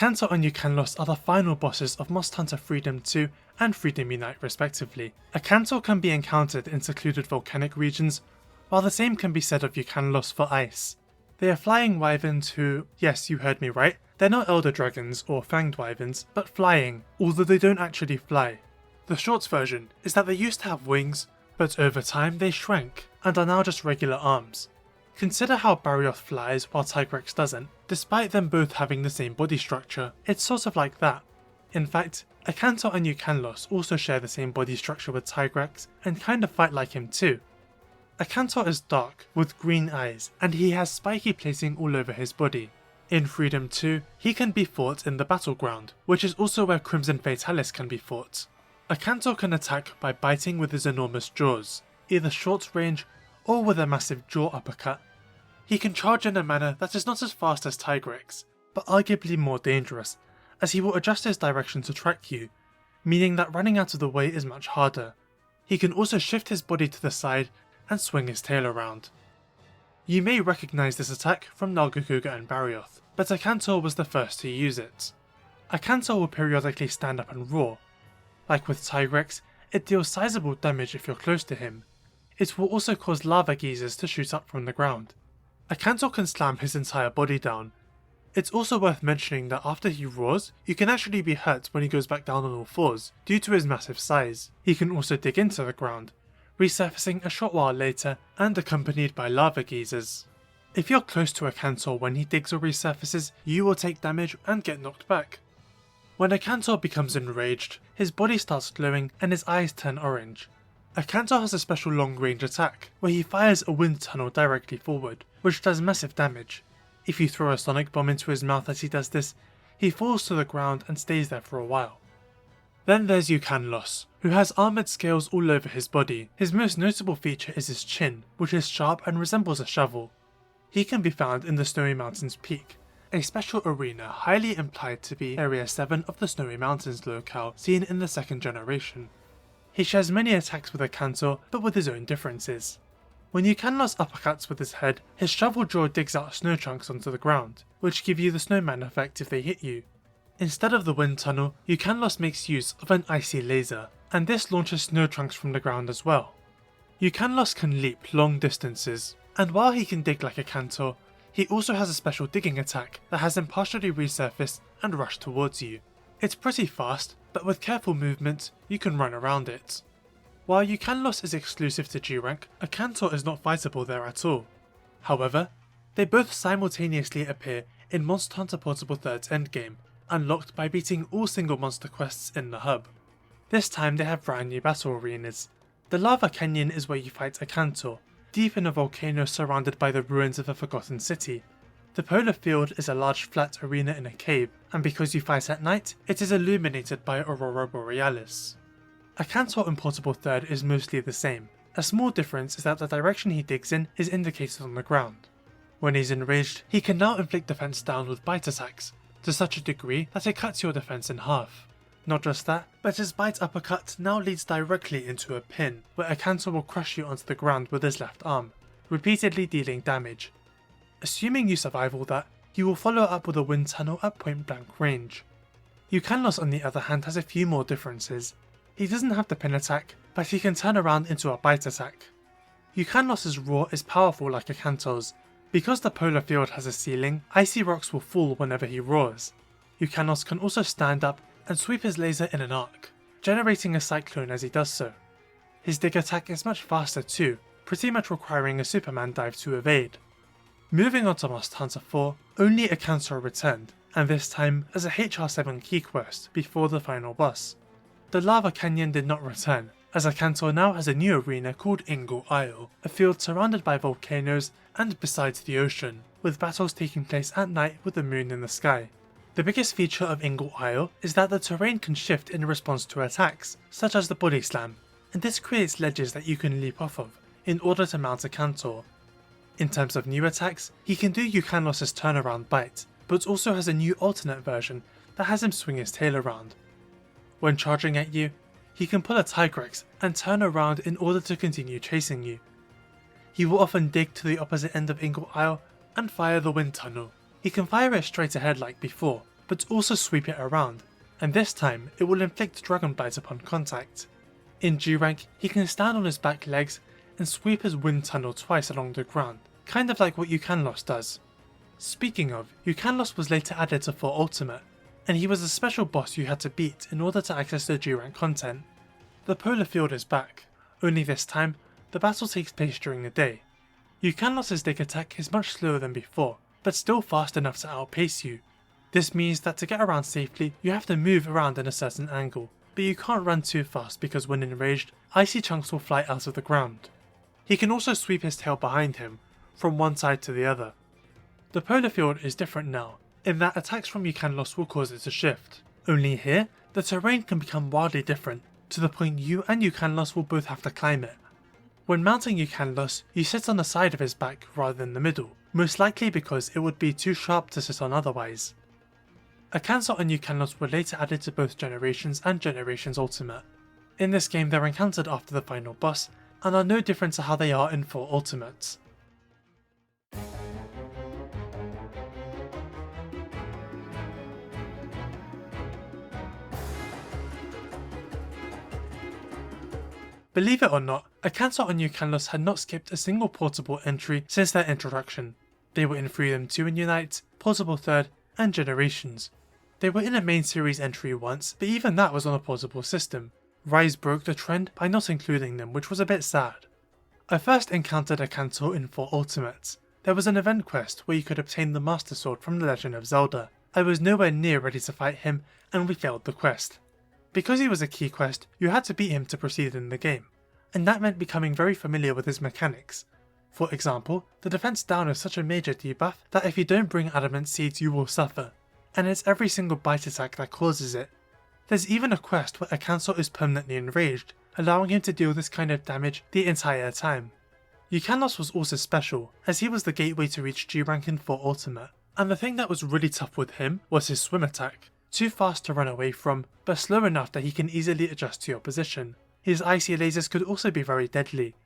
Akantor and Ukanlos are the final bosses of Most Hunter Freedom 2 and Freedom Unite respectively. Akantor can be encountered in secluded volcanic regions, while the same can be said of Ukanlos for ice. They are flying wyverns who, yes you heard me right, they're not elder dragons or fanged wyverns, but flying, although they don't actually fly. The short version is that they used to have wings, but over time they shrank, and are now just regular arms. Consider how Barioth flies while Tigrex doesn't. Despite them both having the same body structure, it's sort of like that. In fact, Akantor and Ukanlos also share the same body structure with Tigrex and kind of fight like him too. Akantor is dark, with green eyes, and he has spiky placing all over his body. In Freedom 2, he can be fought in the battleground, which is also where Crimson Fatalis can be fought. Akantor can attack by biting with his enormous jaws, either short range or with a massive jaw uppercut. He can charge in a manner that is not as fast as Tigrex, but arguably more dangerous, as he will adjust his direction to track you, meaning that running out of the way is much harder. He can also shift his body to the side and swing his tail around. You may recognise this attack from Nargacuga and Barioth, but Akantor was the first to use it. Akantor will periodically stand up and roar. Like with Tigrex, it deals sizable damage if you're close to him. It will also cause lava geysers to shoot up from the ground. Akantor can slam his entire body down. It's also worth mentioning that after he roars, you can actually be hurt when he goes back down on all fours due to his massive size. He can also dig into the ground, resurfacing a short while later and accompanied by lava geysers. If you're close to Akantor when he digs or resurfaces, you will take damage and get knocked back. When Akantor becomes enraged, his body starts glowing and his eyes turn orange. Akantor has a special long range attack, where he fires a wind tunnel directly forward, which does massive damage. If you throw a sonic bomb into his mouth as he does this, he falls to the ground and stays there for a while. Then there's Ukanlos, who has armoured scales all over his body. His most notable feature is his chin, which is sharp and resembles a shovel. He can be found in the Snowy Mountains Peak, a special arena highly implied to be Area 7 of the Snowy Mountains locale seen in the second generation. He shares many attacks with Akantor, but with his own differences. When Ukanlos uppercuts with his head, his shovel jaw digs out snow chunks onto the ground, which give you the snowman effect if they hit you. Instead of the wind tunnel, Ukanlos makes use of an icy laser, and this launches snow chunks from the ground as well. Ukanlos can leap long distances, and while he can dig like Akantor, he also has a special digging attack that has him partially resurface and rush towards you. It's pretty fast, but with careful movement, you can run around it. While Ukanlos is exclusive to G rank, Akantor is not fightable there at all. However, they both simultaneously appear in Monster Hunter Portable 3's endgame, unlocked by beating all single monster quests in the hub. This time they have brand new battle arenas. The Lava Canyon is where you fight Akantor, deep in a volcano surrounded by the ruins of a forgotten city. The Polar Field is a large flat arena in a cave, and because you fight at night, it is illuminated by Aurora Borealis. Akantor in Portable 3 is mostly the same. A small difference is that the direction he digs in is indicated on the ground. When he's enraged, he can now inflict defense down with bite attacks, to such a degree that it cuts your defense in half. Not just that, but his bite uppercut now leads directly into a pin, where Akantor will crush you onto the ground with his left arm, repeatedly dealing damage. Assuming you survive all that, you will follow up with a wind tunnel at point blank range. Ukanlos on the other hand has a few more differences. He doesn't have the pin attack, but he can turn around into a bite attack. Ukanlos's roar is powerful like Akantor's. Because the Polar Field has a ceiling, icy rocks will fall whenever he roars. Ukanlos can also stand up and sweep his laser in an arc, generating a cyclone as he does so. His dig attack is much faster too, pretty much requiring a Superman dive to evade. Moving on to Monster Hunter 4, only Akantor returned, and this time as a HR7 key quest before the final boss. The Lava Canyon did not return, as Akantor now has a new arena called Ingle Isle, a field surrounded by volcanoes and beside the ocean, with battles taking place at night with the moon in the sky. The biggest feature of Ingle Isle is that the terrain can shift in response to attacks, such as the body slam, and this creates ledges that you can leap off of, in order to mount Akantor. In terms of new attacks, he can do Ukanlos' turnaround bite, but also has a new alternate version that has him swing his tail around. When charging at you, he can pull a Tigrex and turn around in order to continue chasing you. He will often dig to the opposite end of Ingle Isle and fire the wind tunnel. He can fire it straight ahead like before, but also sweep it around, and this time it will inflict Dragon Bite upon contact. In G rank, he can stand on his back legs and sweep his wind tunnel twice along the ground, kind of like what Ukanlos does. Speaking of, Ukanlos was later added to 4 Ultimate, and he was a special boss you had to beat in order to access the G rank content. The Polar Field is back, only this time, the battle takes place during the day. Ukanlos' dig attack is much slower than before, but still fast enough to outpace you. This means that to get around safely, you have to move around in a certain angle, but you can't run too fast because when enraged, icy chunks will fly out of the ground. He can also sweep his tail behind him, from one side to the other. The Polar Field is different now, in that attacks from Ukanlos will cause it to shift. Only here, the terrain can become wildly different, to the point you and Ukanlos will both have to climb it. When mounting Ukanlos, you sit on the side of his back rather than the middle, most likely because it would be too sharp to sit on otherwise. Akantor and Ukanlos were later added to both Generations and Generations Ultimate. In this game they're encountered after the final boss, and are no different to how they are in 4 Ultimates. Believe it or not, Akantor and Ukanlos had not skipped a single portable entry since their introduction. They were in Freedom 2 and Unite, Portable 3rd, and Generations. They were in a main series entry once, but even that was on a portable system. Rise broke the trend by not including them, which was a bit sad. I first encountered Akantor in 4 Ultimates. There was an event quest where you could obtain the Master Sword from The Legend of Zelda. I was nowhere near ready to fight him, and we failed the quest. Because he was a key quest, you had to beat him to proceed in the game, and that meant becoming very familiar with his mechanics. For example, the defense down is such a major debuff that if you don't bring adamant seeds you will suffer, and it's every single bite attack that causes it. There's even a quest where Akantor is permanently enraged, allowing him to deal this kind of damage the entire time. Ukanlos was also special, as he was the gateway to reach G rank in 4 Ultimate, and the thing that was really tough with him was his swim attack. Too fast to run away from, but slow enough that he can easily adjust to your position. His icy lasers could also be very deadly.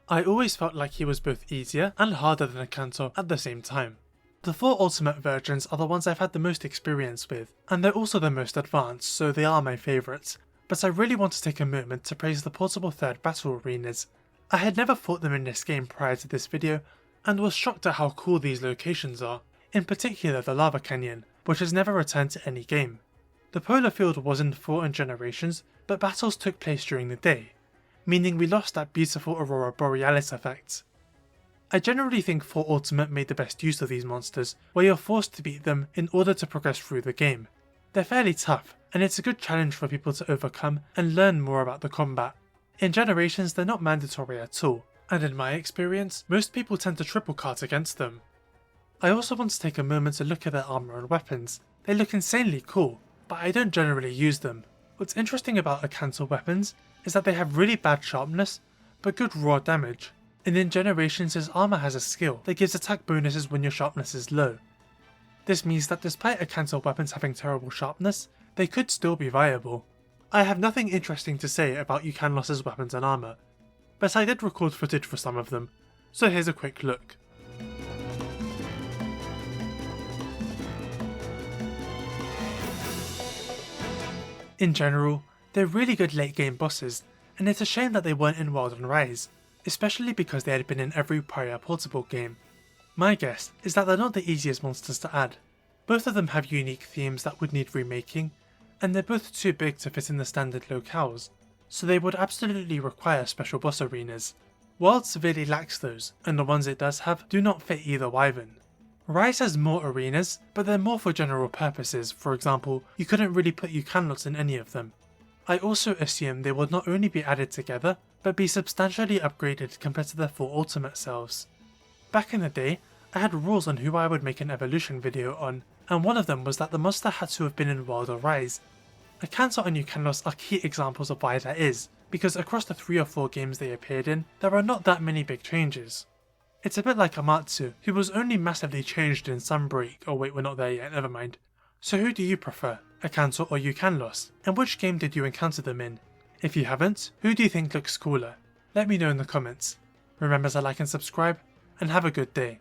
I always felt like he was both easier and harder than Akantor at the same time. The 4 Ultimate versions are the ones I've had the most experience with, and they're also the most advanced, so they are my favourites, but I really want to take a moment to praise the Portable 3rd battle arenas. I had never fought them in this game prior to this video, and was shocked at how cool these locations are, in particular the Lava Canyon, which has never returned to any game. The Polar Field was in 4 and Generations, but battles took place during the day, meaning we lost that beautiful Aurora Borealis effect. I generally think 4 Ultimate made the best use of these monsters, where you're forced to beat them in order to progress through the game. They're fairly tough, and it's a good challenge for people to overcome and learn more about the combat. In Generations they're not mandatory at all, and in my experience, most people tend to triple cart against them. I also want to take a moment to look at their armour and weapons. They look insanely cool, but I don't generally use them. What's interesting about Akantor weapons is that they have really bad sharpness, but good raw damage. And in Generations his armour has a skill that gives attack bonuses when your sharpness is low. This means that despite Akantor weapons having terrible sharpness, they could still be viable. I have nothing interesting to say about Ukanlos' weapons and armour, but I did record footage for some of them, so here's a quick look. In general, they're really good late game bosses, and it's a shame that they weren't in World and Rise, especially because they had been in every prior portable game. My guess is that they're not the easiest monsters to add. Both of them have unique themes that would need remaking, and they're both too big to fit in the standard locales, so they would absolutely require special boss arenas. World severely lacks those, and the ones it does have do not fit either wyvern. Rise has more arenas, but they're more for general purposes. For example, you couldn't really put Ukanlos in any of them. I also assume they would not only be added together, but be substantially upgraded compared to their 4 Ultimate selves. Back in the day, I had rules on who I would make an evolution video on, and one of them was that the monster had to have been in World or Rise. Akantor and Ukanlos are key examples of why that is, because across the 3 or 4 games they appeared in, there are not that many big changes. It's a bit like Amatsu, who was only massively changed in Sunbreak. Oh wait, we're not there yet, never mind. So who do you prefer, Akantor or Ukanlos? And which game did you encounter them in? If you haven't, who do you think looks cooler? Let me know in the comments. Remember to like and subscribe, and have a good day.